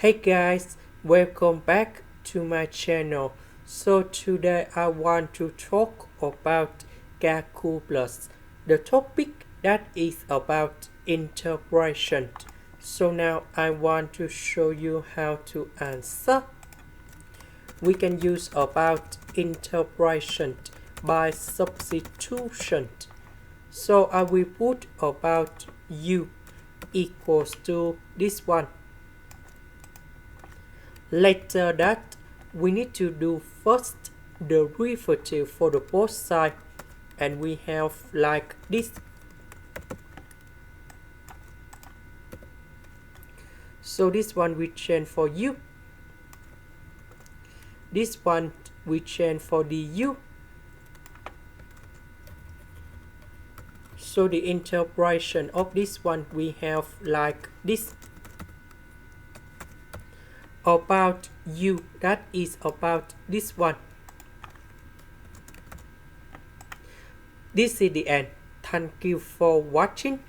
Hey guys, welcome back to my channel. So today I want to talk about calculus, the topic that is about integration. So now I want to show you how to answer. We can use about integration by substitution. So I will put about u equals to this one. Later that, we need to do first the derivative for the both sides, and we have like this. So this one we change for u. This one we change for du. So the integration of this one we have like this. About u, that is about this one. This is the end. Thank you for watching.